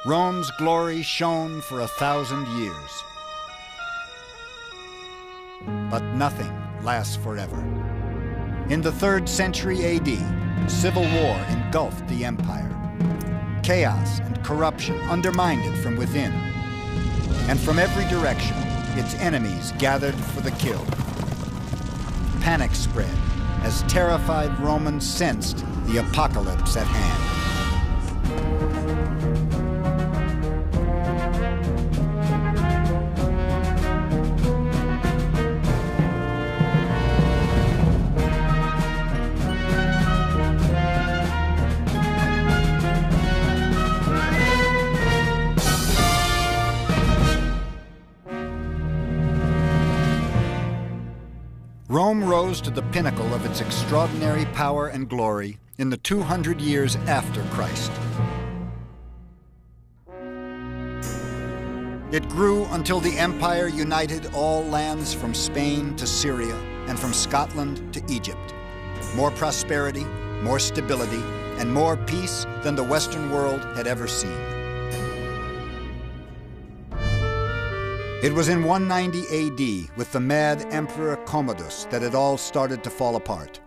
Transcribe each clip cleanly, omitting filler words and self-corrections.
Rome's glory shone for 1,000 years. But nothing lasts forever. In the 3rd century AD, civil war engulfed the empire. Chaos and corruption undermined it from within. And from every direction, its enemies gathered for the kill. Panic spread as terrified Romans sensed the apocalypse at hand. Rome rose to the pinnacle of its extraordinary power and glory in the 200 years after Christ. It grew until the empire united all lands from Spain to Syria and from Scotland to Egypt. More prosperity, more stability, and more peace than the Western world had ever seen. It was in 190 AD, with the mad Emperor Commodus, that it all started to fall apart.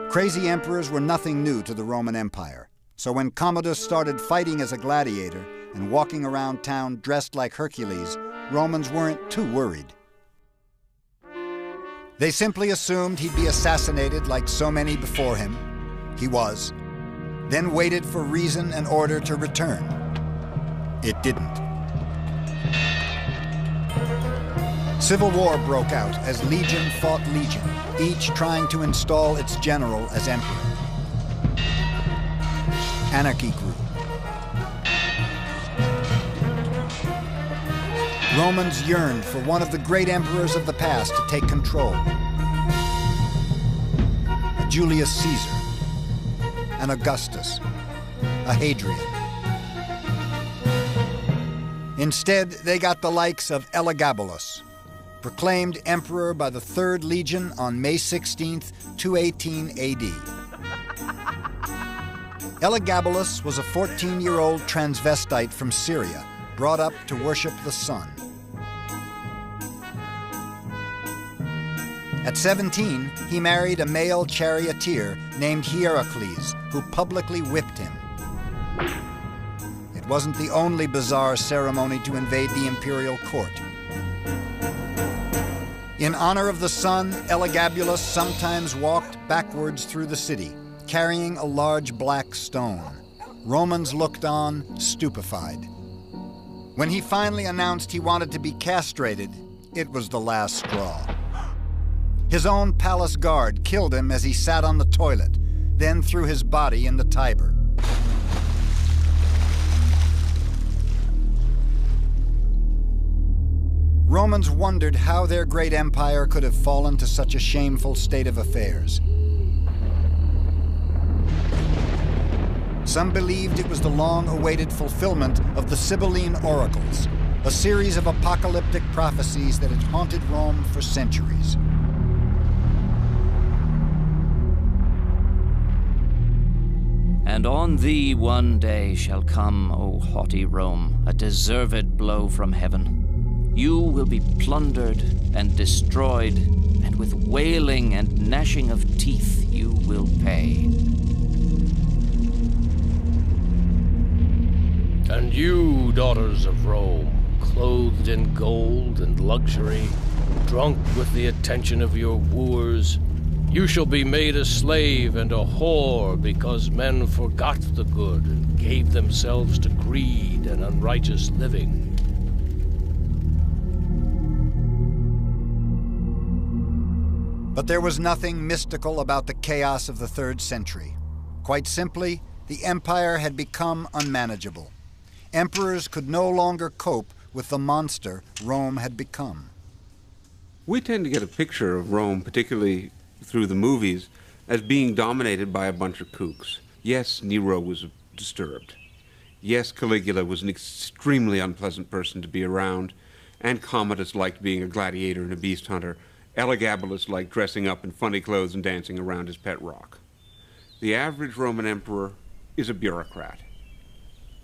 Crazy emperors were nothing new to the Roman Empire, so when Commodus started fighting as a gladiator and walking around town dressed like Hercules, Romans weren't too worried. They simply assumed he'd be assassinated like so many before him. He was. Then waited for reason and order to return. It didn't. Civil war broke out as legion fought legion, each trying to install its general as emperor. Anarchy grew. Romans yearned for one of the great emperors of the past to take control. A Julius Caesar, an Augustus, a Hadrian. Instead, they got the likes of Elagabalus, proclaimed emperor by the 3rd Legion on May 16th, 218 AD. Elagabalus was a 14-year-old transvestite from Syria, brought up to worship the sun. At 17, he married a male charioteer named Hierocles, who publicly whipped him. It wasn't the only bizarre ceremony to invade the imperial court. In honor of the sun, Elagabalus sometimes walked backwards through the city, carrying a large black stone. Romans looked on, stupefied. When he finally announced he wanted to be castrated, it was the last straw. His own palace guard killed him as he sat on the toilet, then threw his body in the Tiber. Romans wondered how their great empire could have fallen to such a shameful state of affairs. Some believed it was the long-awaited fulfillment of the Sibylline oracles, a series of apocalyptic prophecies that had haunted Rome for centuries. And on thee one day shall come, O haughty Rome, a deserved blow from heaven. You will be plundered and destroyed, and with wailing and gnashing of teeth you will pay. And you, daughters of Rome, clothed in gold and luxury, drunk with the attention of your wooers, you shall be made a slave and a whore because men forgot the good and gave themselves to greed and unrighteous living. But there was nothing mystical about the chaos of the 3rd century. Quite simply, the empire had become unmanageable. Emperors could no longer cope with the monster Rome had become. We tend to get a picture of Rome, particularly through the movies, as being dominated by a bunch of kooks. Yes, Nero was disturbed. Yes, Caligula was an extremely unpleasant person to be around, and Commodus liked being a gladiator and a beast hunter. Elagabalus liked dressing up in funny clothes and dancing around his pet rock. The average Roman emperor is a bureaucrat.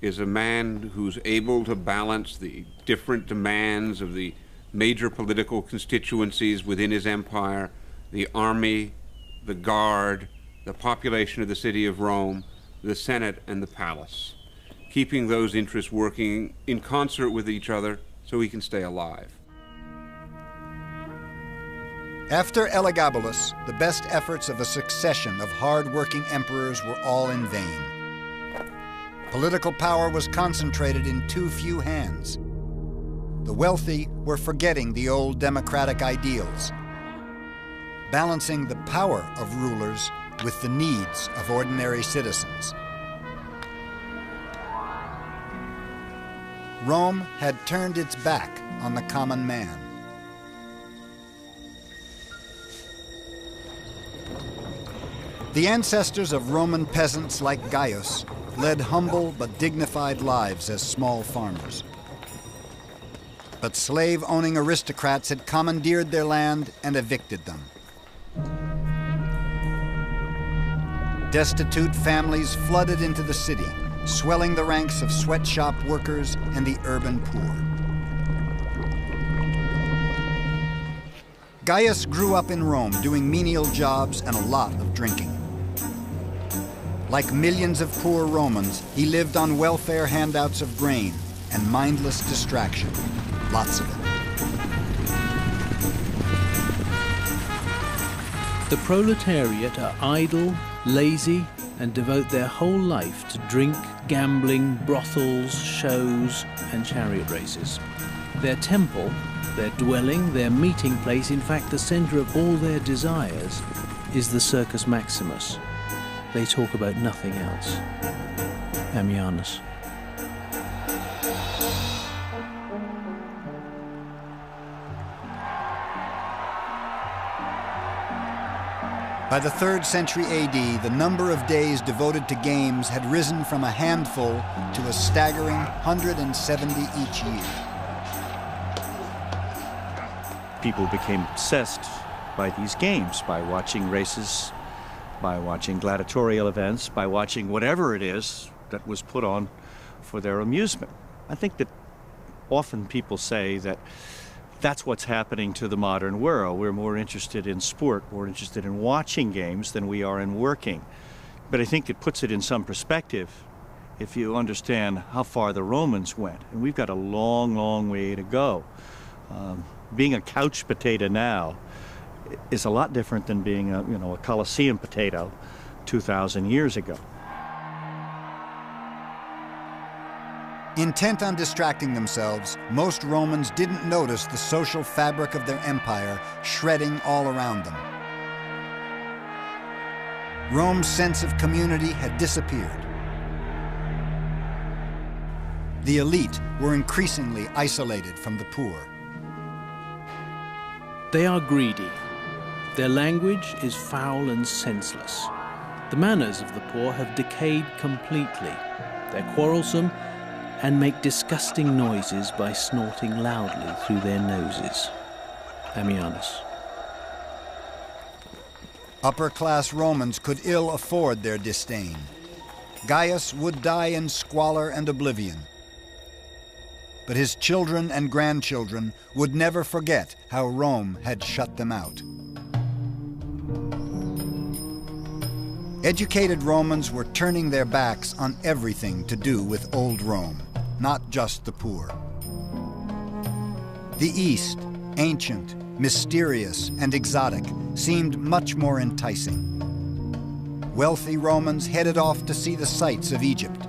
is a man who's able to balance the different demands of the major political constituencies within his empire, the army, the guard, the population of the city of Rome, the Senate, and the palace, keeping those interests working in concert with each other so he can stay alive. After Elagabalus, the best efforts of a succession of hard-working emperors were all in vain. Political power was concentrated in too few hands. The wealthy were forgetting the old democratic ideals, balancing the power of rulers with the needs of ordinary citizens. Rome had turned its back on the common man. The ancestors of Roman peasants like Gaius led humble but dignified lives as small farmers. But slave-owning aristocrats had commandeered their land and evicted them. Destitute families flooded into the city, swelling the ranks of sweatshop workers and the urban poor. Gaius grew up in Rome doing menial jobs and a lot of drinking. Like millions of poor Romans, he lived on welfare handouts of grain and mindless distraction, lots of it. The proletariat are idle, lazy, and devote their whole life to drink, gambling, brothels, shows, and chariot races. Their temple, their dwelling, their meeting place, in fact the center of all their desires, is the Circus Maximus. They talk about nothing else. Ammianus. By the 3rd century AD, the number of days devoted to games had risen from a handful to a staggering 170 each year. People became obsessed by these games, by watching races, by watching gladiatorial events, by watching whatever it is that was put on for their amusement. I think that often people say that that's what's happening to the modern world. We're more interested in sport, more interested in watching games than we are in working. But I think it puts it in some perspective if you understand how far the Romans went. And we've got a long, long way to go. Being a couch potato now is a lot different than being a Colosseum potato 2,000 years ago. Intent on distracting themselves, most Romans didn't notice the social fabric of their empire shredding all around them. Rome's sense of community had disappeared. The elite were increasingly isolated from the poor. They are greedy. Their language is foul and senseless. The manners of the poor have decayed completely. They're quarrelsome and make disgusting noises by snorting loudly through their noses. Ammianus. Upper-class Romans could ill afford their disdain. Gaius would die in squalor and oblivion. But his children and grandchildren would never forget how Rome had shut them out. Educated Romans were turning their backs on everything to do with old Rome, not just the poor. The East, ancient, mysterious, and exotic, seemed much more enticing. Wealthy Romans headed off to see the sights of Egypt.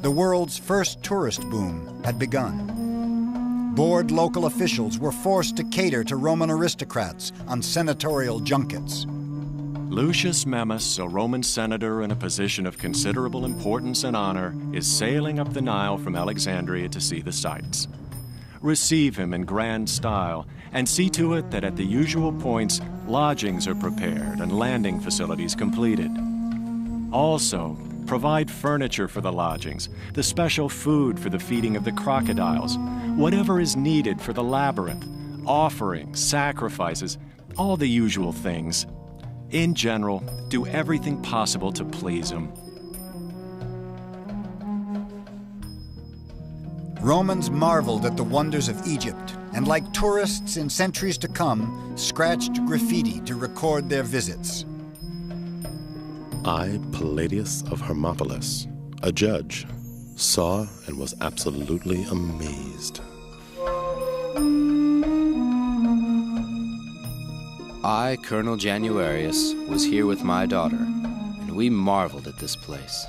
The world's first tourist boom had begun. Bored local officials were forced to cater to Roman aristocrats on senatorial junkets. Lucius Memmius, a Roman senator in a position of considerable importance and honor, is sailing up the Nile from Alexandria to see the sights. Receive him in grand style and see to it that at the usual points, lodgings are prepared and landing facilities completed. Also, provide furniture for the lodgings, the special food for the feeding of the crocodiles, whatever is needed for the labyrinth, offerings, sacrifices, all the usual things. In general, do everything possible to please him. Romans marveled at the wonders of Egypt, and like tourists in centuries to come, scratched graffiti to record their visits. I, Palladius of Hermopolis, a judge, saw and was absolutely amazed. I, Colonel Januarius, was here with my daughter, and we marveled at this place.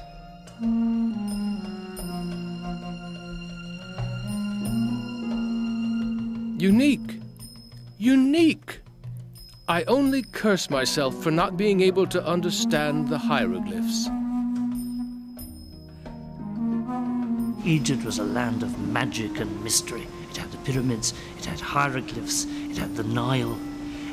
Unique! Unique! I only curse myself for not being able to understand the hieroglyphs. Egypt was a land of magic and mystery. It had the pyramids, it had hieroglyphs, it had the Nile.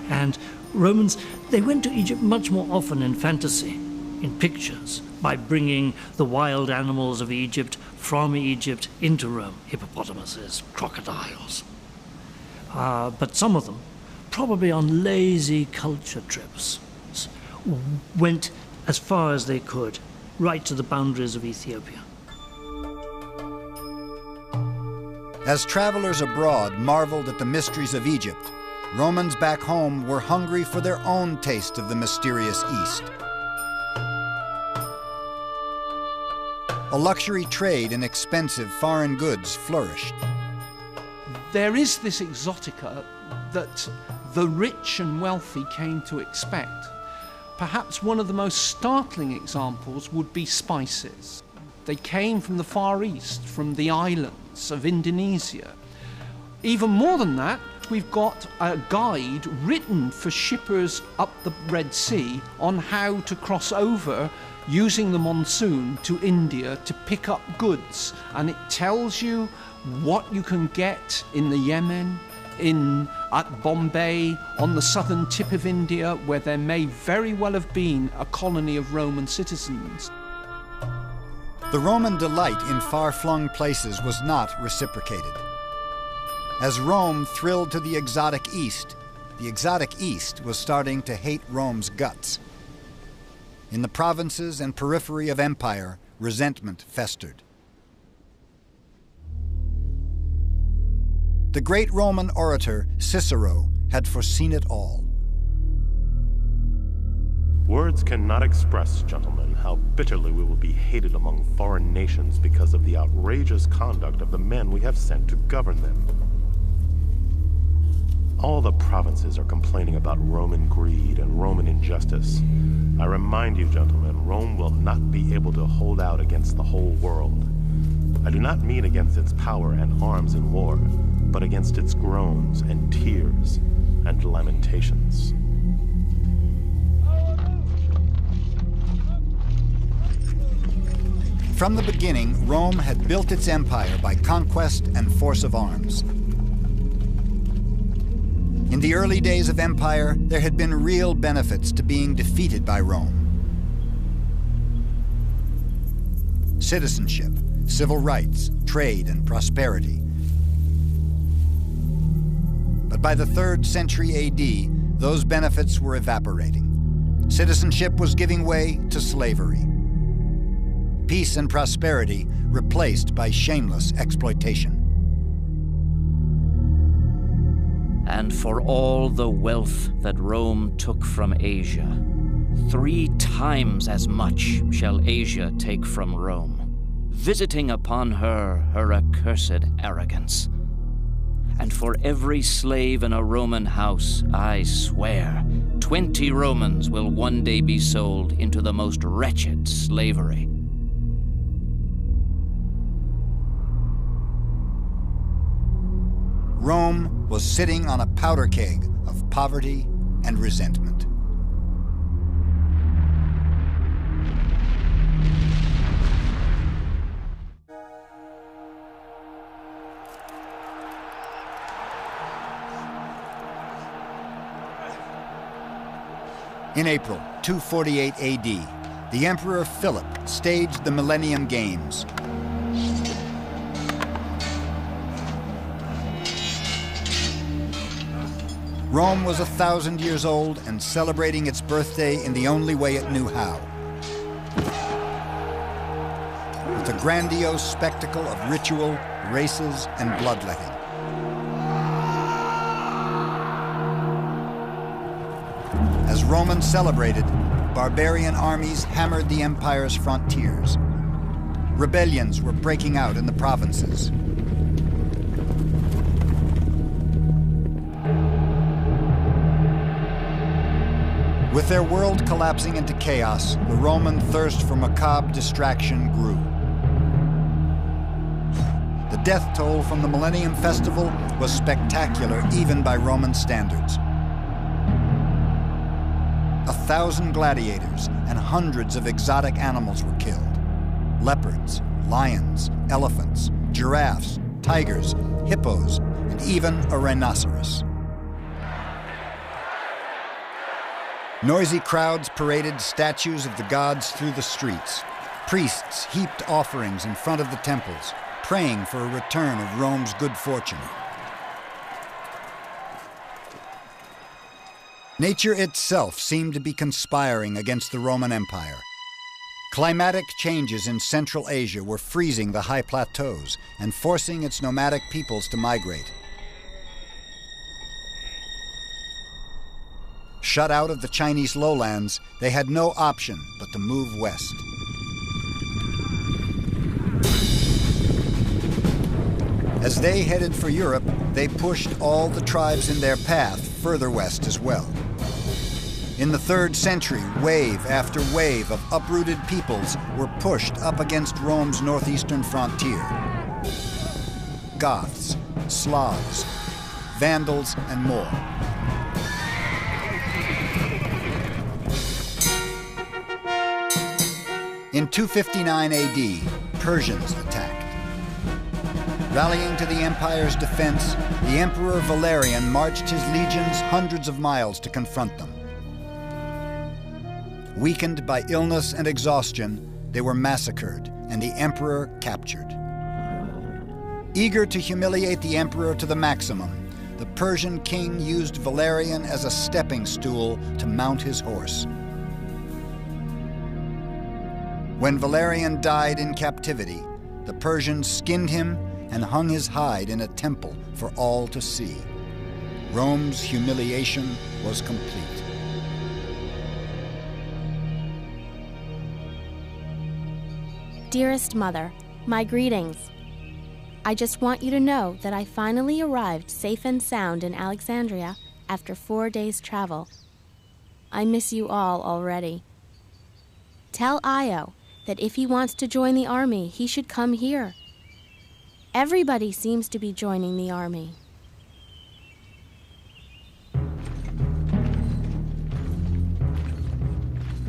And Romans, they went to Egypt much more often in fantasy, in pictures, by bringing the wild animals of Egypt from Egypt into Rome, hippopotamuses, crocodiles. But some of them, probably on lazy culture trips, went as far as they could, right to the boundaries of Ethiopia. As travelers abroad marveled at the mysteries of Egypt, Romans back home were hungry for their own taste of the mysterious East. A luxury trade in expensive foreign goods flourished. There is this exotica that the rich and wealthy came to expect. Perhaps one of the most startling examples would be spices. They came from the Far East, from the islands of Indonesia. Even more than that, we've got a guide written for shippers up the Red Sea on how to cross over using the monsoon to India to pick up goods. And it tells you what you can get in the Yemen, at Bombay, on the southern tip of India, where there may very well have been a colony of Roman citizens. The Roman delight in far-flung places was not reciprocated. As Rome thrilled to the exotic East was starting to hate Rome's guts. In the provinces and periphery of empire, resentment festered. The great Roman orator Cicero had foreseen it all. Words cannot express, gentlemen, how bitterly we will be hated among foreign nations because of the outrageous conduct of the men we have sent to govern them. All the provinces are complaining about Roman greed and Roman injustice. I remind you, gentlemen, Rome will not be able to hold out against the whole world. I do not mean against its power and arms in war, but against its groans and tears and lamentations. From the beginning, Rome had built its empire by conquest and force of arms. In the early days of empire, there had been real benefits to being defeated by Rome. Citizenship, civil rights, trade, and prosperity. But by the 3rd century AD, those benefits were evaporating. Citizenship was giving way to slavery. Peace and prosperity replaced by shameless exploitation. And for all the wealth that Rome took from Asia, 3 times as much shall Asia take from Rome, visiting upon her accursed arrogance. And for every slave in a Roman house, I swear, 20 Romans will one day be sold into the most wretched slavery. Rome was sitting on a powder keg of poverty and resentment. In April 248 AD, the Emperor Philip staged the Millennium Games. Rome was 1,000 years old and celebrating its birthday in the only way it knew how. With a grandiose spectacle of ritual, races, and bloodletting. As Romans celebrated, barbarian armies hammered the empire's frontiers. Rebellions were breaking out in the provinces. With their world collapsing into chaos, the Roman thirst for macabre distraction grew. The death toll from the Millennium Festival was spectacular even by Roman standards. 1,000 gladiators and hundreds of exotic animals were killed. Leopards, lions, elephants, giraffes, tigers, hippos, and even a rhinoceros. Noisy crowds paraded statues of the gods through the streets. Priests heaped offerings in front of the temples, praying for a return of Rome's good fortune. Nature itself seemed to be conspiring against the Roman Empire. Climatic changes in Central Asia were freezing the high plateaus and forcing its nomadic peoples to migrate. Shut out of the Chinese lowlands, they had no option but to move west. As they headed for Europe, they pushed all the tribes in their path further west as well. In the 3rd century, wave after wave of uprooted peoples were pushed up against Rome's northeastern frontier. Goths, Slavs, Vandals, and more. In 259 AD, Persians attacked. Rallying to the empire's defense, the Emperor Valerian marched his legions hundreds of miles to confront them. Weakened by illness and exhaustion, they were massacred and the emperor captured. Eager to humiliate the emperor to the maximum, the Persian king used Valerian as a stepping stool to mount his horse. When Valerian died in captivity, the Persians skinned him and hung his hide in a temple for all to see. Rome's humiliation was complete. Dearest Mother, my greetings. I just want you to know that I finally arrived safe and sound in Alexandria after 4 days' travel. I miss you all already. Tell Io that if he wants to join the army, he should come here. Everybody seems to be joining the army.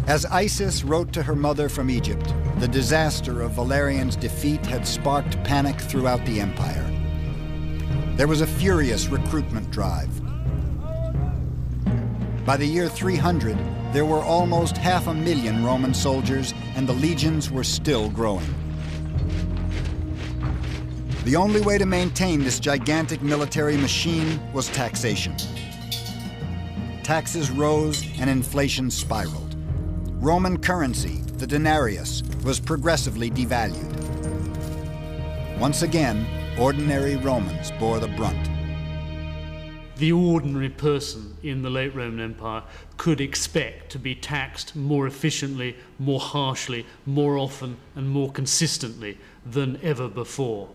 As Isis wrote to her mother from Egypt, the disaster of Valerian's defeat had sparked panic throughout the empire. There was a furious recruitment drive. By the year 300, there were almost 500,000 Roman soldiers, and the legions were still growing. The only way to maintain this gigantic military machine was taxation. Taxes rose and inflation spiraled. Roman currency, the denarius, was progressively devalued. Once again, ordinary Romans bore the brunt. The ordinary person in the late Roman Empire could expect to be taxed more efficiently, more harshly, more often, and more consistently than ever before.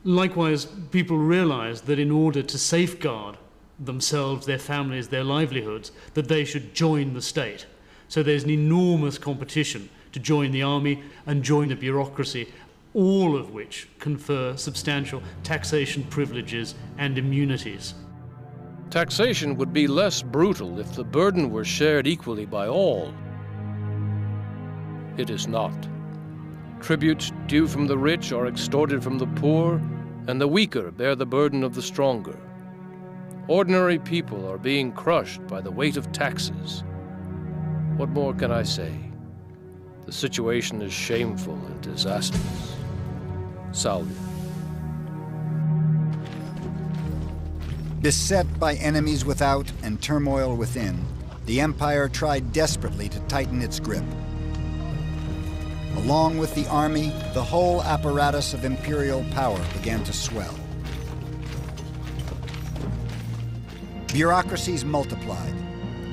Likewise, people realized that in order to safeguard themselves, their families, their livelihoods, that they should join the state. So there's an enormous competition to join the army and join the bureaucracy, all of which confer substantial taxation privileges and immunities. Taxation would be less brutal if the burden were shared equally by all. It is not. Tributes due from the rich are extorted from the poor, and the weaker bear the burden of the stronger. Ordinary people are being crushed by the weight of taxes. What more can I say? The situation is shameful and disastrous. Salve. Beset by enemies without and turmoil within, the empire tried desperately to tighten its grip. Along with the army, the whole apparatus of imperial power began to swell. Bureaucracies multiplied.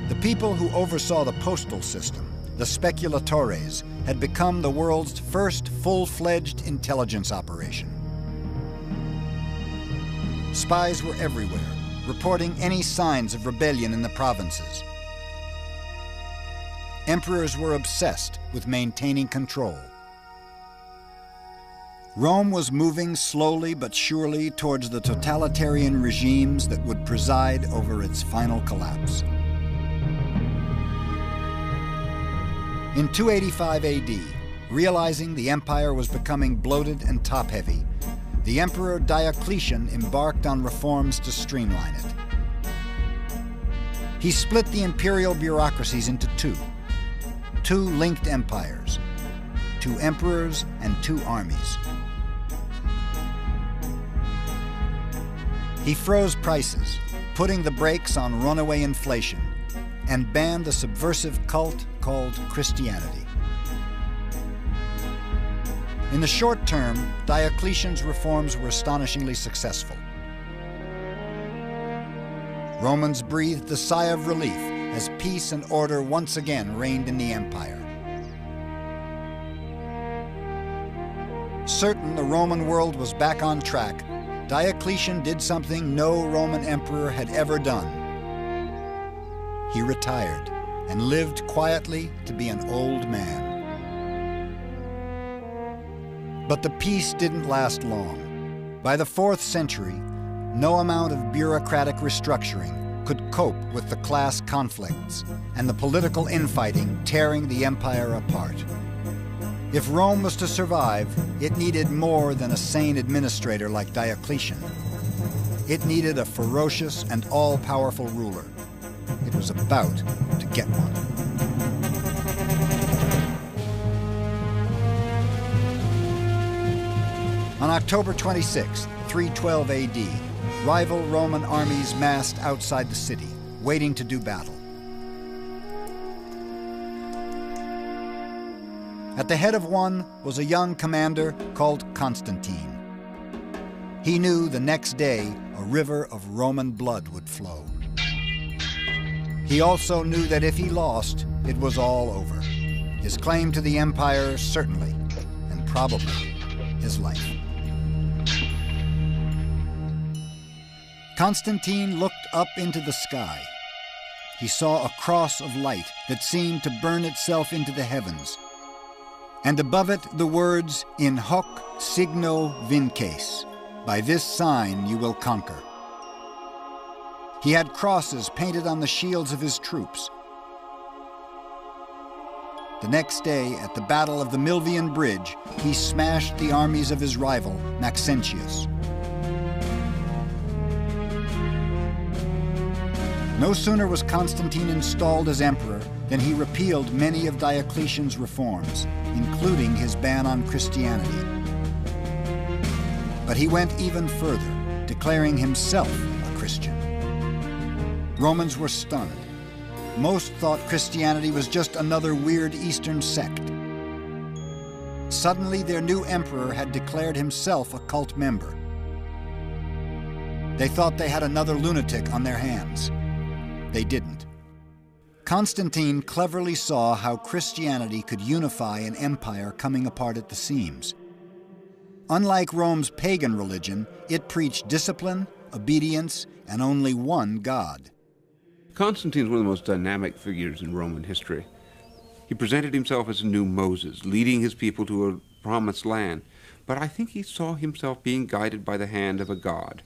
The people who oversaw the postal system, the speculatores, had become the world's first full-fledged intelligence operation. Spies were everywhere, reporting any signs of rebellion in the provinces. Emperors were obsessed with maintaining control. Rome was moving slowly but surely towards the totalitarian regimes that would preside over its final collapse. In 285 AD, realizing the empire was becoming bloated and top-heavy, the Emperor Diocletian embarked on reforms to streamline it. He split the imperial bureaucracies into two linked empires, 2 emperors and 2 armies. He froze prices, putting the brakes on runaway inflation, and banned a subversive cult called Christianity. In the short term, Diocletian's reforms were astonishingly successful. Romans breathed a sigh of relief as peace and order once again reigned in the empire. Certain the Roman world was back on track, Diocletian did something no Roman emperor had ever done. He retired and lived quietly to be an old man. But the peace didn't last long. By the 4th century, no amount of bureaucratic restructuring could cope with the class conflicts and the political infighting tearing the empire apart. If Rome was to survive, it needed more than a sane administrator like Diocletian. It needed a ferocious and all-powerful ruler. It was about to get one. On October 26, 312 AD, rival Roman armies massed outside the city, waiting to do battle. At the head of one was a young commander called Constantine. He knew the next day a river of Roman blood would flow. He also knew that if he lost, it was all over. His claim to the empire, certainly, and probably his life. Constantine looked up into the sky. He saw a cross of light that seemed to burn itself into the heavens, and above it the words, "In hoc signo vinces," by this sign you will conquer. He had crosses painted on the shields of his troops. The next day, at the Battle of the Milvian Bridge, he smashed the armies of his rival, Maxentius. No sooner was Constantine installed as emperor than he repealed many of Diocletian's reforms, including his ban on Christianity. But he went even further, declaring himself a Christian. Romans were stunned. Most thought Christianity was just another weird Eastern sect. Suddenly, their new emperor had declared himself a cult member. They thought they had another lunatic on their hands. They didn't. Constantine cleverly saw how Christianity could unify an empire coming apart at the seams. Unlike Rome's pagan religion, it preached discipline, obedience, and only one God. Constantine's one of the most dynamic figures in Roman history. He presented himself as a new Moses, leading his people to a promised land. But I think he saw himself being guided by the hand of a god.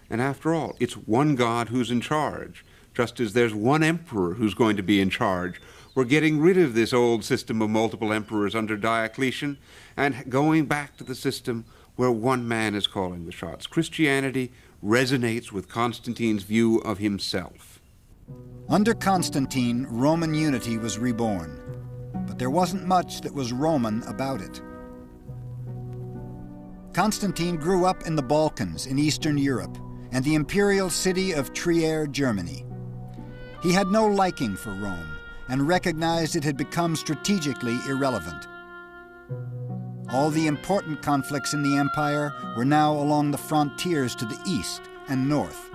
And after all, it's one God who's in charge. Just as there's one emperor who's going to be in charge. We're getting rid of this old system of multiple emperors under Diocletian and going back to the system where one man is calling the shots. Christianity resonates with Constantine's view of himself. Under Constantine, Roman unity was reborn, but there wasn't much that was Roman about it. Constantine grew up in the Balkans in Eastern Europe and the imperial city of Trier, Germany. He had no liking for Rome and recognized it had become strategically irrelevant. All the important conflicts in the empire were now along the frontiers to the east and north.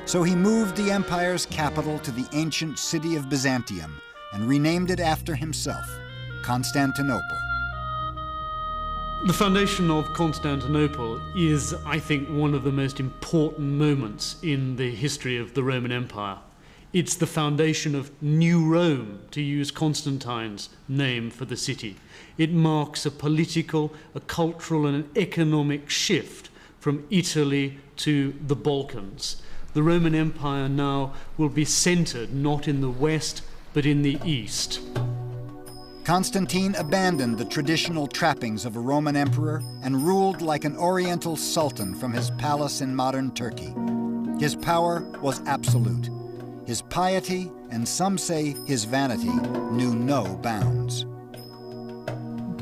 So he moved the empire's capital to the ancient city of Byzantium and renamed it after himself, Constantinople. The foundation of Constantinople is, I think, one of the most important moments in the history of the Roman Empire. It's the foundation of New Rome, to use Constantine's name for the city. It marks a political, a cultural, and an economic shift from Italy to the Balkans. The Roman Empire now will be centered not in the west, but in the east. Constantine abandoned the traditional trappings of a Roman emperor and ruled like an oriental sultan from his palace in modern Turkey. His power was absolute. His piety, and some say his vanity, knew no bounds.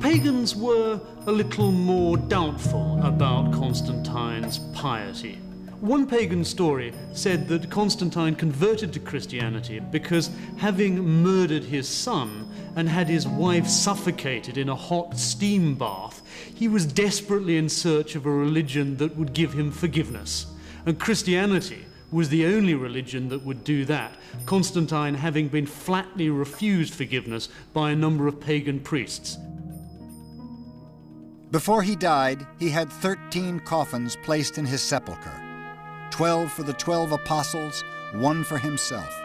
Pagans were a little more doubtful about Constantine's piety. One pagan story said that Constantine converted to Christianity because, having murdered his son and had his wife suffocated in a hot steam bath, he was desperately in search of a religion that would give him forgiveness. And Christianity was the only religion that would do that, Constantine having been flatly refused forgiveness by a number of pagan priests. Before he died, he had 13 coffins placed in his sepulchre. 12 for the 12 apostles, 1 for himself.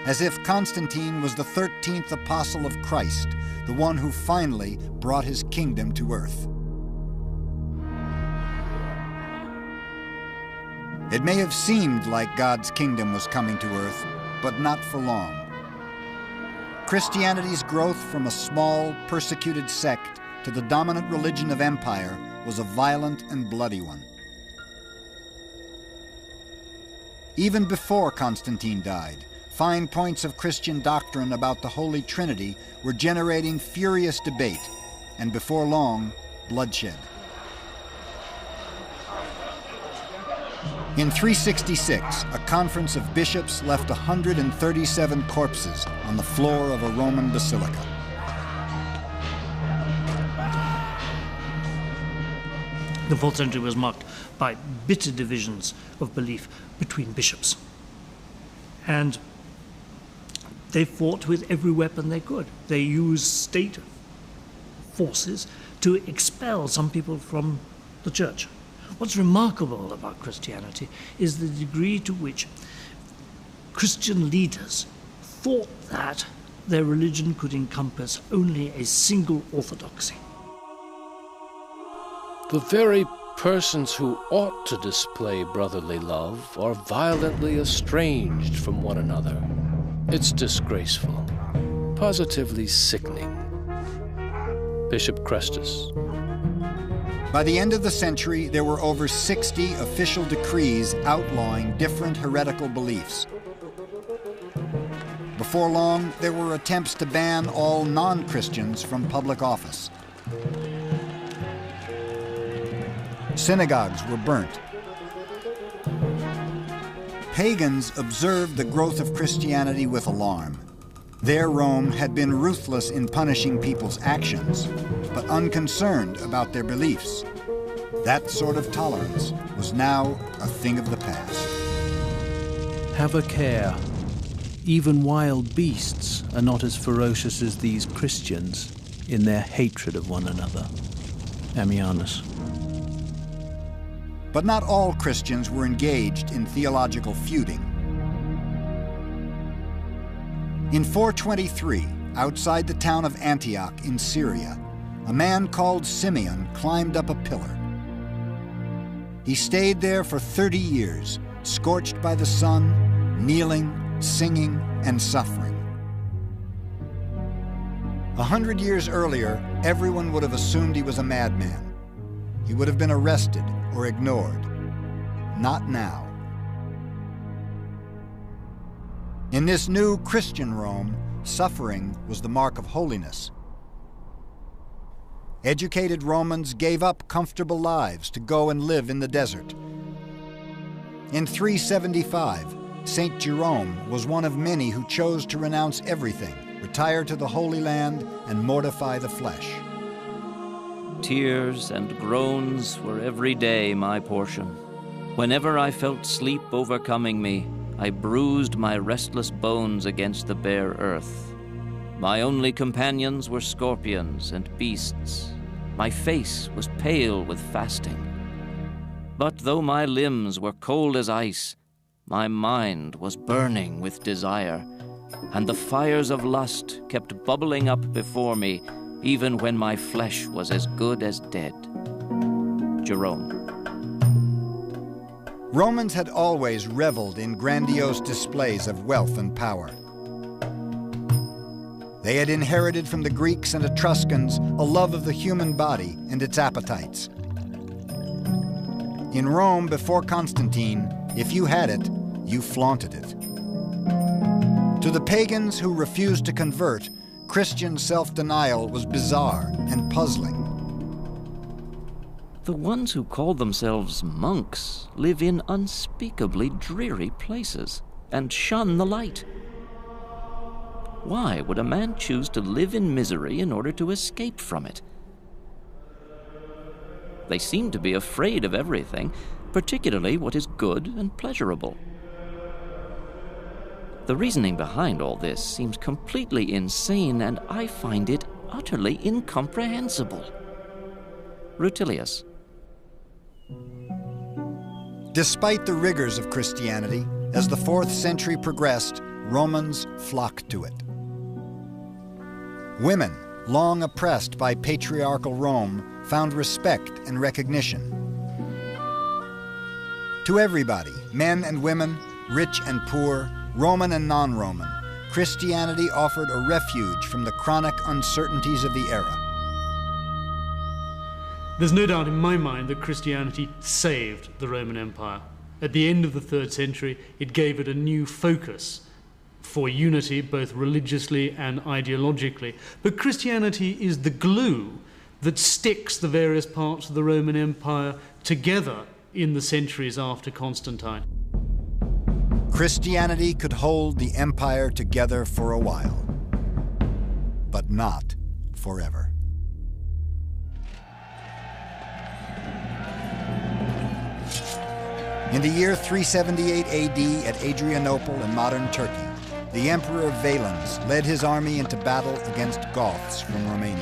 As if Constantine was the 13th apostle of Christ, the one who finally brought his kingdom to earth. It may have seemed like God's kingdom was coming to earth, but not for long. Christianity's growth from a small, persecuted sect to the dominant religion of empire was a violent and bloody one. Even before Constantine died, fine points of Christian doctrine about the Holy Trinity were generating furious debate, and before long, bloodshed. In 366, a conference of bishops left 137 corpses on the floor of a Roman basilica. The 4th century was marked by bitter divisions of belief between bishops. And they fought with every weapon they could. They used state forces to expel some people from the church. What's remarkable about Christianity is the degree to which Christian leaders thought that their religion could encompass only a single orthodoxy. The very persons who ought to display brotherly love are violently estranged from one another. It's disgraceful, positively sickening. Bishop Chrestus. By the end of the century, there were over 60 official decrees outlawing different heretical beliefs. Before long, there were attempts to ban all non-Christians from public office. Synagogues were burnt. Pagans observed the growth of Christianity with alarm. Their Rome had been ruthless in punishing people's actions, but unconcerned about their beliefs. That sort of tolerance was now a thing of the past. Have a care. Even wild beasts are not as ferocious as these Christians in their hatred of one another. Ammianus. But not all Christians were engaged in theological feuding. In 423, outside the town of Antioch in Syria, a man called Simeon climbed up a pillar. He stayed there for 30 years, scorched by the sun, kneeling, singing, and suffering. 100 years earlier, everyone would have assumed he was a madman. He would have been arrested or ignored. Not now. In this new Christian Rome, suffering was the mark of holiness. Educated Romans gave up comfortable lives to go and live in the desert. In 375, St. Jerome was one of many who chose to renounce everything retire to the Holy Land, and mortify the flesh. Tears and groans were every day my portion. Whenever I felt sleep overcoming me, I bruised my restless bones against the bare earth. My only companions were scorpions and beasts. My face was pale with fasting. But though my limbs were cold as ice, my mind was burning with desire, and the fires of lust kept bubbling up before me, even when my flesh was as good as dead. Jerome. Romans had always reveled in grandiose displays of wealth and power. They had inherited from the Greeks and Etruscans a love of the human body and its appetites. In Rome, before Constantine, if you had it, you flaunted it. To the pagans who refused to convert, Christian self-denial was bizarre and puzzling. The ones who call themselves monks live in unspeakably dreary places and shun the light. Why would a man choose to live in misery in order to escape from it? They seem to be afraid of everything, particularly what is good and pleasurable. The reasoning behind all this seems completely insane, and I find it utterly incomprehensible. Rutilius. Despite the rigors of Christianity, as the 4th century progressed, Romans flocked to it. Women, long oppressed by patriarchal Rome, found respect and recognition. To everybody, men and women, rich and poor, Roman and non-Roman, Christianity offered a refuge from the chronic uncertainties of the era. There's no doubt in my mind that Christianity saved the Roman Empire. At the end of the 3rd century, it gave it a new focus for unity, both religiously and ideologically. But Christianity is the glue that sticks the various parts of the Roman Empire together in the centuries after Constantine. Christianity could hold the empire together for a while, but not forever. In the year 378 AD at Adrianople in modern Turkey, the Emperor Valens led his army into battle against Goths from Romania.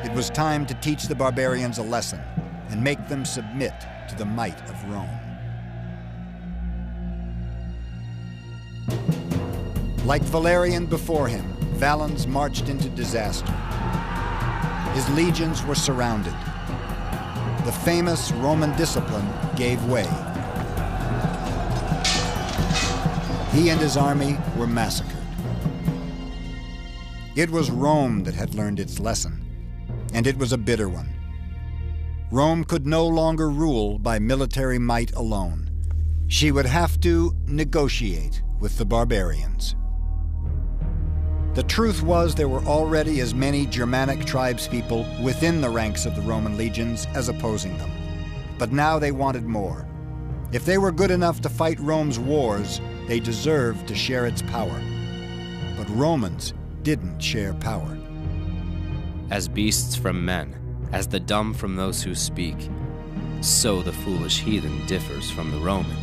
It was time to teach the barbarians a lesson and make them submit to the might of Rome. Like Valerian before him, Valens marched into disaster. His legions were surrounded. The famous Roman discipline gave way. He and his army were massacred. It was Rome that had learned its lesson, and it was a bitter one. Rome could no longer rule by military might alone. She would have to negotiate with the barbarians. The truth was there were already as many Germanic tribespeople within the ranks of the Roman legions as opposing them. But now they wanted more. If they were good enough to fight Rome's wars, they deserved to share its power. But Romans didn't share power. As beasts from men, as the dumb from those who speak, so the foolish heathen differs from the Roman.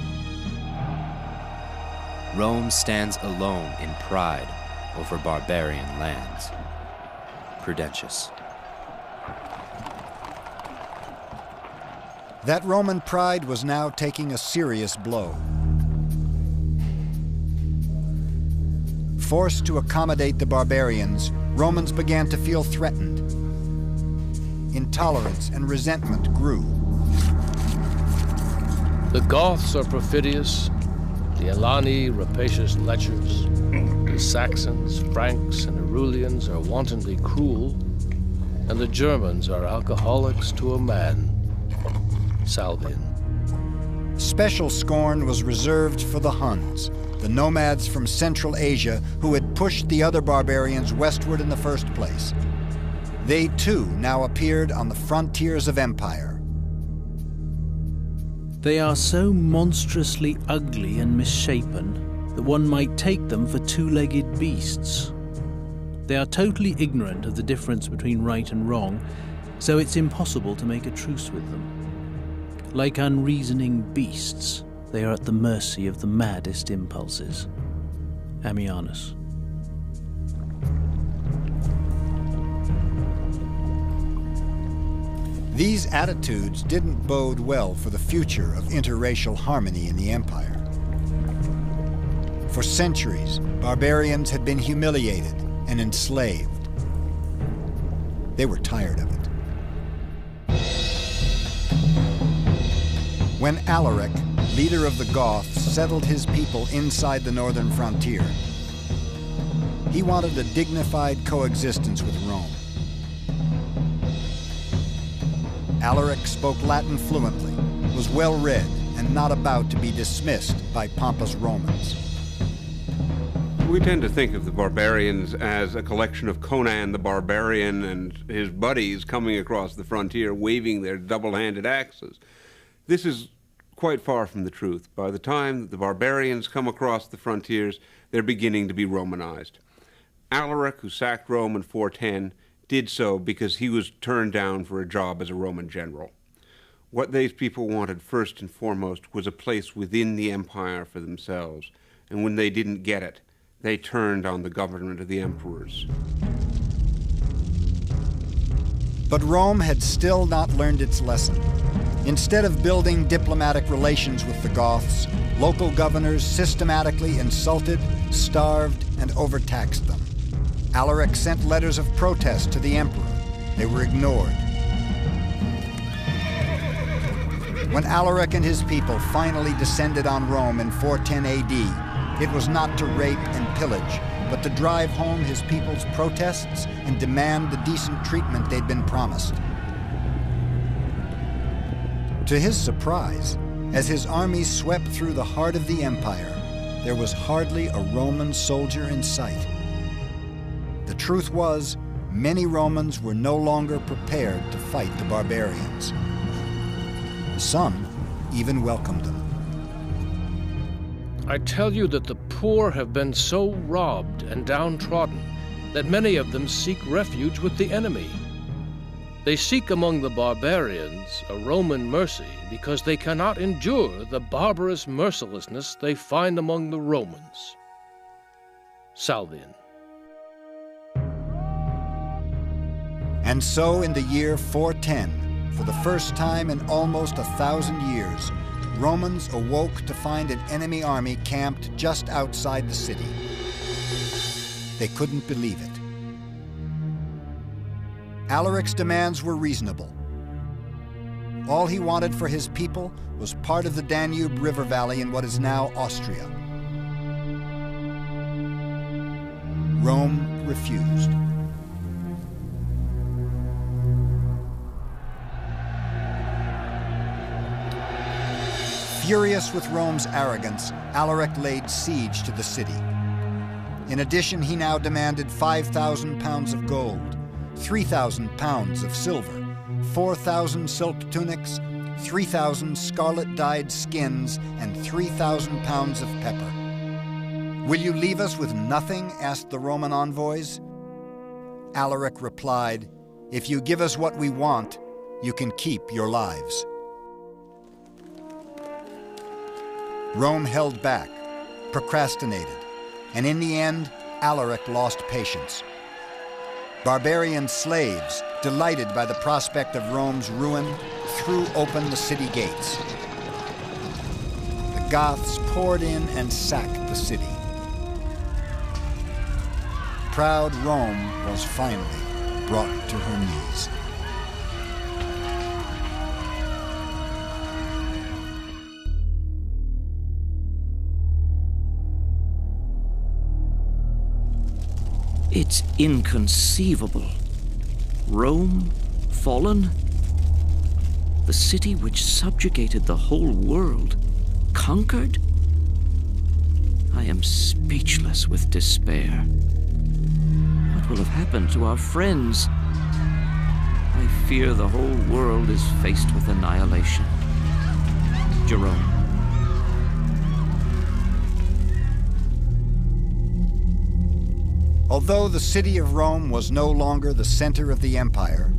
Rome stands alone in pride over barbarian lands. Prudentius. That Roman pride was now taking a serious blow. Forced to accommodate the barbarians, Romans began to feel threatened. Intolerance and resentment grew. The Goths are perfidious, the Alani rapacious lechers, the Saxons, Franks, and Arulians are wantonly cruel, and the Germans are alcoholics to a man. Salvian. Special scorn was reserved for the Huns, the nomads from Central Asia who had pushed the other barbarians westward in the first place. They too now appeared on the frontiers of empire. They are so monstrously ugly and misshapen that one might take them for two-legged beasts. They are totally ignorant of the difference between right and wrong, so it's impossible to make a truce with them. Like unreasoning beasts, they are at the mercy of the maddest impulses. Ammianus. These attitudes didn't bode well for the future of interracial harmony in the empire. For centuries, barbarians had been humiliated and enslaved. They were tired of it. When Alaric, leader of the Goths, settled his people inside the northern frontier, he wanted a dignified coexistence with Rome. Alaric spoke Latin fluently, was well-read, and not about to be dismissed by pompous Romans. We tend to think of the barbarians as a collection of Conan the Barbarian and his buddies coming across the frontier waving their double-handed axes. This is quite far from the truth. By the time that the barbarians come across the frontiers, they're beginning to be Romanized. Alaric, who sacked Rome in 410, did so because he was turned down for a job as a Roman general. What these people wanted first and foremost was a place within the empire for themselves, and when they didn't get it, they turned on the government of the emperors. But Rome had still not learned its lesson. Instead of building diplomatic relations with the Goths, local governors systematically insulted, starved, and overtaxed them. Alaric sent letters of protest to the emperor. They were ignored. When Alaric and his people finally descended on Rome in 410 AD, it was not to rape and pillage, but to drive home his people's protests and demand the decent treatment they'd been promised. To his surprise, as his armies swept through the heart of the empire, there was hardly a Roman soldier in sight. The truth was, many Romans were no longer prepared to fight the barbarians. Some even welcomed them. I tell you that the poor have been so robbed and downtrodden that many of them seek refuge with the enemy. They seek among the barbarians a Roman mercy because they cannot endure the barbarous mercilessness they find among the Romans. Salvian. And so in the year 410, for the first time in almost 1,000 years, Romans awoke to find an enemy army camped just outside the city. They couldn't believe it. Alaric's demands were reasonable. All he wanted for his people was part of the Danube River Valley in what is now Austria. Rome refused. Furious with Rome's arrogance, Alaric laid siege to the city. In addition, he now demanded 5,000 pounds of gold, 3,000 pounds of silver, 4,000 silk tunics, 3,000 scarlet-dyed skins, and 3,000 pounds of pepper. "Will you leave us with nothing?" asked the Roman envoys. Alaric replied, "If you give us what we want, you can keep your lives." Rome held back, procrastinated, and in the end, Alaric lost patience. Barbarian slaves, delighted by the prospect of Rome's ruin, threw open the city gates. The Goths poured in and sacked the city. Proud Rome was finally brought to her knees. It's inconceivable. Rome fallen? The city which subjugated the whole world, conquered? I am speechless with despair. What will have happened to our friends? I fear the whole world is faced with annihilation. Jerome. Although the city of Rome was no longer the center of the empire,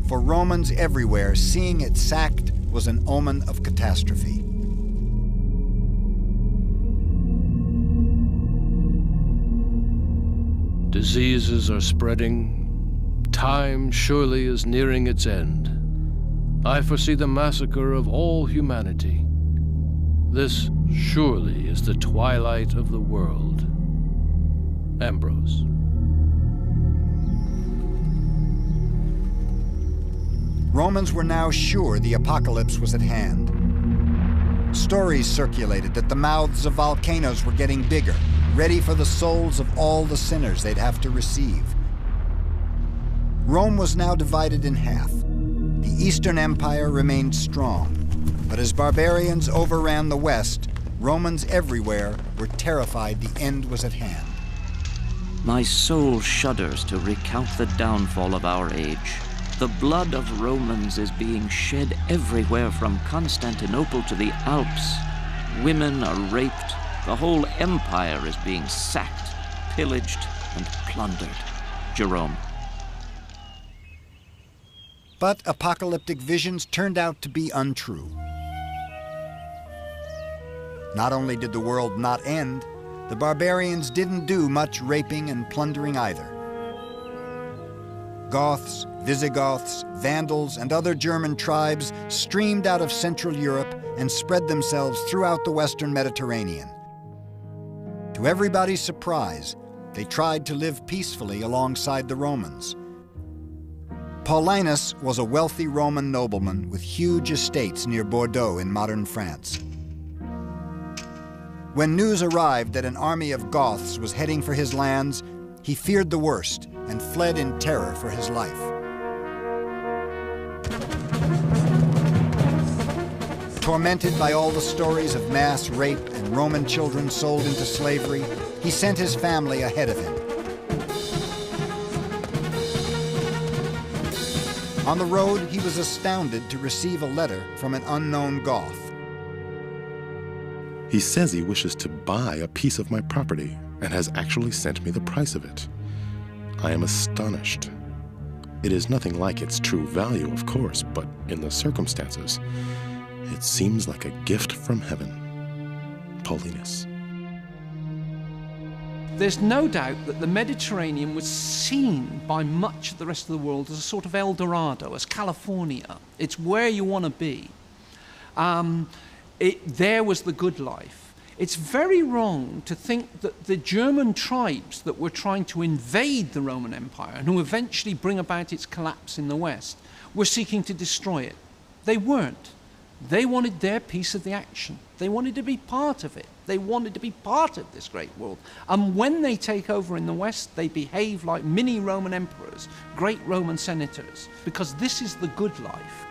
for Romans everywhere, seeing it sacked was an omen of catastrophe. Diseases are spreading. Time surely is nearing its end. I foresee the massacre of all humanity. This surely is the twilight of the world. Ambrose. Romans were now sure the apocalypse was at hand. Stories circulated that the mouths of volcanoes were getting bigger, ready for the souls of all the sinners they'd have to receive. Rome was now divided in half. The Eastern Empire remained strong, but as barbarians overran the West, Romans everywhere were terrified the end was at hand. My soul shudders to recount the downfall of our age. The blood of Romans is being shed everywhere from Constantinople to the Alps. Women are raped. The whole empire is being sacked, pillaged, and plundered. Jerome. But apocalyptic visions turned out to be untrue. Not only did the world not end, the barbarians didn't do much raping and plundering either. Goths, Visigoths, Vandals, and other German tribes streamed out of Central Europe and spread themselves throughout the Western Mediterranean. To everybody's surprise, they tried to live peacefully alongside the Romans. Paulinus was a wealthy Roman nobleman with huge estates near Bordeaux in modern France. When news arrived that an army of Goths was heading for his lands, he feared the worst and fled in terror for his life. Tormented by all the stories of mass rape and Roman children sold into slavery, he sent his family ahead of him. On the road, he was astounded to receive a letter from an unknown Goth. He says he wishes to buy a piece of my property and has actually sent me the price of it. I am astonished. It is nothing like its true value, of course, but in the circumstances, it seems like a gift from heaven. Paulinus. There's no doubt that the Mediterranean was seen by much of the rest of the world as a sort of El Dorado, as California. It's where you want to be. There was the good life. It's very wrong to think that the German tribes that were trying to invade the Roman Empire and who eventually bring about its collapse in the West were seeking to destroy it. They weren't. They wanted their piece of the action. They wanted to be part of it. They wanted to be part of this great world. And when they take over in the West, they behave like mini Roman emperors, great Roman senators, because this is the good life.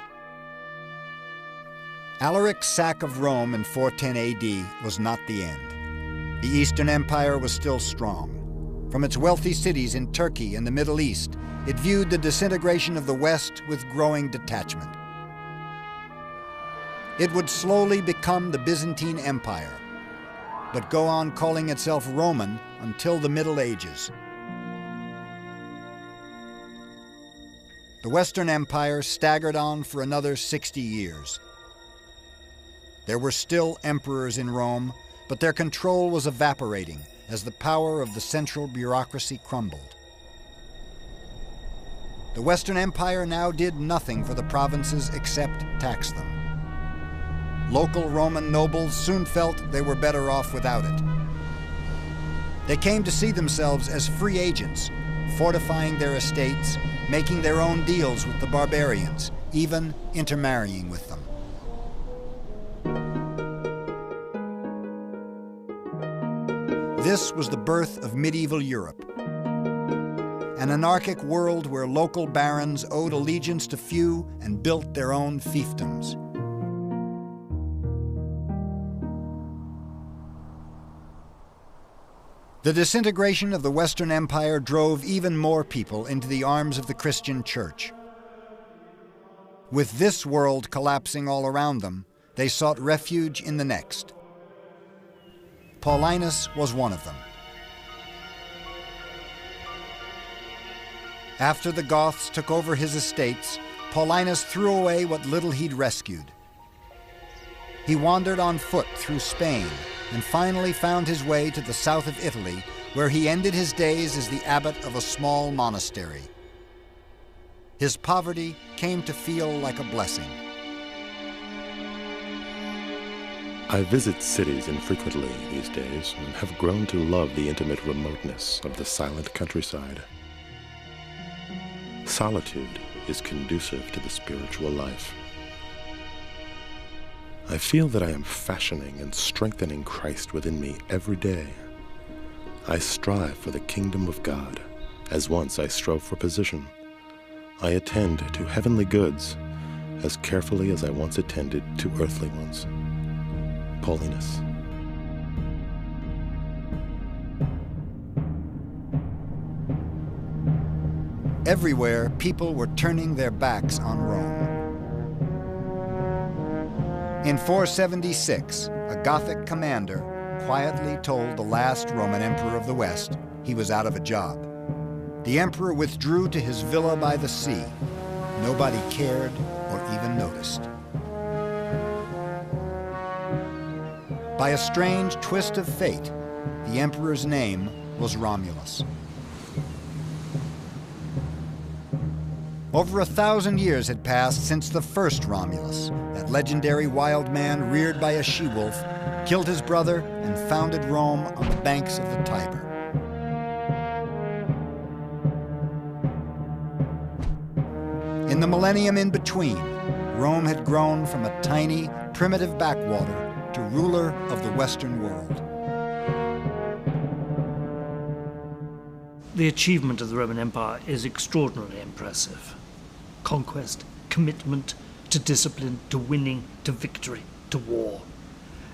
Alaric's sack of Rome in 410 AD was not the end. The Eastern Empire was still strong. From its wealthy cities in Turkey and the Middle East, it viewed the disintegration of the West with growing detachment. It would slowly become the Byzantine Empire, but go on calling itself Roman until the Middle Ages. The Western Empire staggered on for another 60 years. There were still emperors in Rome, but their control was evaporating as the power of the central bureaucracy crumbled. The Western Empire now did nothing for the provinces except tax them. Local Roman nobles soon felt they were better off without it. They came to see themselves as free agents, fortifying their estates, making their own deals with the barbarians, even intermarrying with them. This was the birth of medieval Europe, an anarchic world where local barons owed allegiance to few and built their own fiefdoms. The disintegration of the Western Empire drove even more people into the arms of the Christian Church. With this world collapsing all around them, they sought refuge in the next. Paulinus was one of them. After the Goths took over his estates, Paulinus threw away what little he'd rescued. He wandered on foot through Spain and finally found his way to the south of Italy, where he ended his days as the abbot of a small monastery. His poverty came to feel like a blessing. I visit cities infrequently these days and have grown to love the intimate remoteness of the silent countryside. Solitude is conducive to the spiritual life. I feel that I am fashioning and strengthening Christ within me every day. I strive for the kingdom of God, as once I strove for position. I attend to heavenly goods as carefully as I once attended to earthly ones. Paulinus. Everywhere, people were turning their backs on Rome. In 476, a Gothic commander quietly told the last Roman emperor of the West he was out of a job. The emperor withdrew to his villa by the sea. Nobody cared or even noticed. By a strange twist of fate, the emperor's name was Romulus. Over 1,000 years had passed since the first Romulus, that legendary wild man reared by a she-wolf, killed his brother and founded Rome on the banks of the Tiber. In the millennium in between, Rome had grown from a tiny, primitive backwater to ruler of the Western world. The achievement of the Roman Empire is extraordinarily impressive. Conquest, commitment to discipline, to winning, to victory, to war.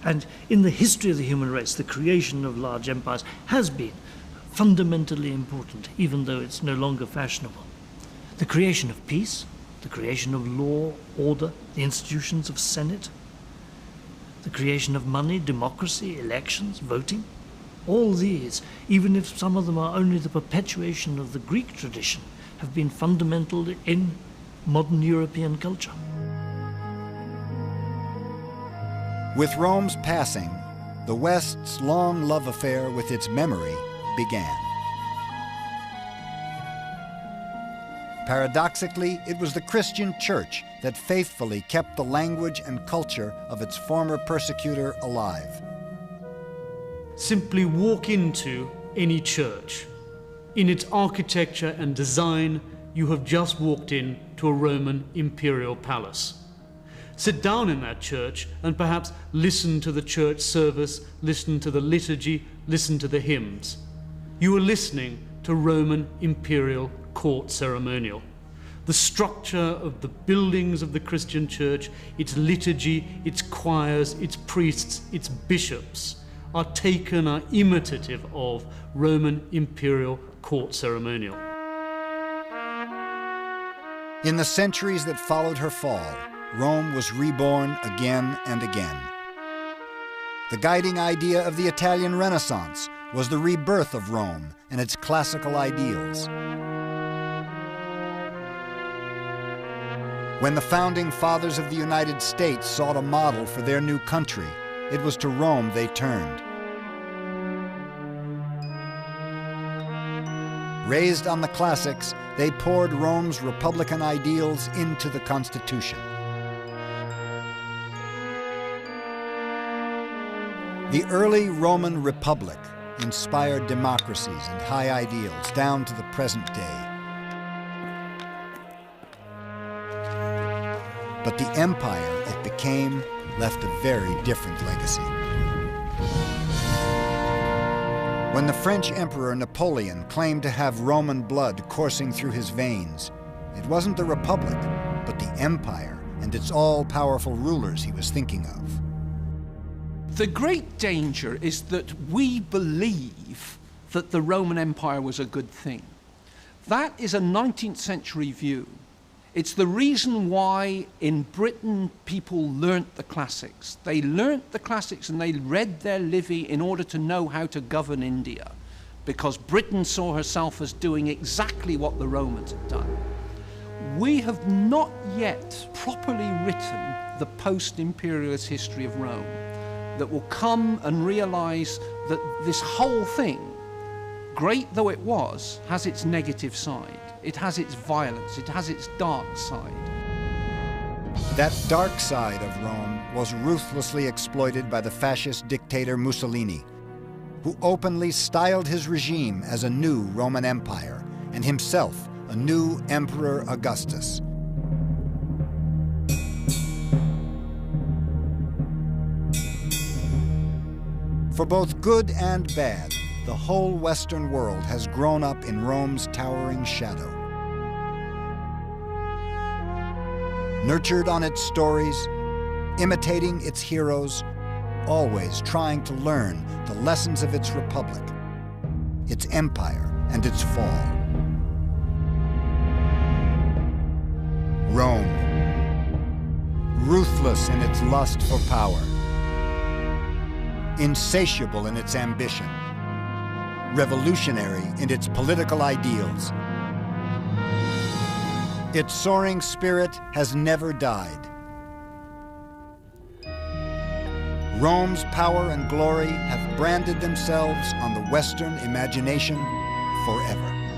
And in the history of the human race, the creation of large empires has been fundamentally important, even though it's no longer fashionable. The creation of peace, the creation of law, order, the institutions of Senate, the creation of money, democracy, elections, voting. All these, even if some of them are only the perpetuation of the Greek tradition, have been fundamental in modern European culture. With Rome's passing, the West's long love affair with its memory began. Paradoxically, it was the Christian Church that faithfully kept the language and culture of its former persecutor alive. Simply walk into any church. In its architecture and design, you have just walked in to a Roman imperial palace. Sit down in that church and perhaps listen to the church service, listen to the liturgy, listen to the hymns. You are listening to Roman imperial court ceremonial. The structure of the buildings of the Christian church, its liturgy, its choirs, its priests, its bishops, are imitative of Roman imperial court ceremonial. In the centuries that followed her fall, Rome was reborn again and again. The guiding idea of the Italian Renaissance was the rebirth of Rome and its classical ideals. When the founding fathers of the United States sought a model for their new country, it was to Rome they turned. Raised on the classics, they poured Rome's republican ideals into the Constitution. The early Roman Republic inspired democracies and high ideals down to the present day. But the empire it became left a very different legacy. When the French Emperor Napoleon claimed to have Roman blood coursing through his veins, it wasn't the Republic, but the empire and its all-powerful rulers he was thinking of. The great danger is that we believe that the Roman Empire was a good thing. That is a 19th century view. It's the reason why in Britain people learnt the classics. They learnt the classics and they read their Livy in order to know how to govern India. because Britain saw herself as doing exactly what the Romans had done. We have not yet properly written the post-imperialist history of Rome that will come and realize that this whole thing, great though it was, has its negative side. It has its violence, it has its dark side. That dark side of Rome was ruthlessly exploited by the fascist dictator Mussolini, who openly styled his regime as a new Roman Empire, and himself a new Emperor Augustus. For both good and bad, the whole Western world has grown up in Rome's towering shadow. Nurtured on its stories, imitating its heroes, always trying to learn the lessons of its republic, its empire, and its fall. Rome, ruthless in its lust for power, insatiable in its ambition, revolutionary in its political ideals. Its soaring spirit has never died. Rome's power and glory have branded themselves on the Western imagination forever.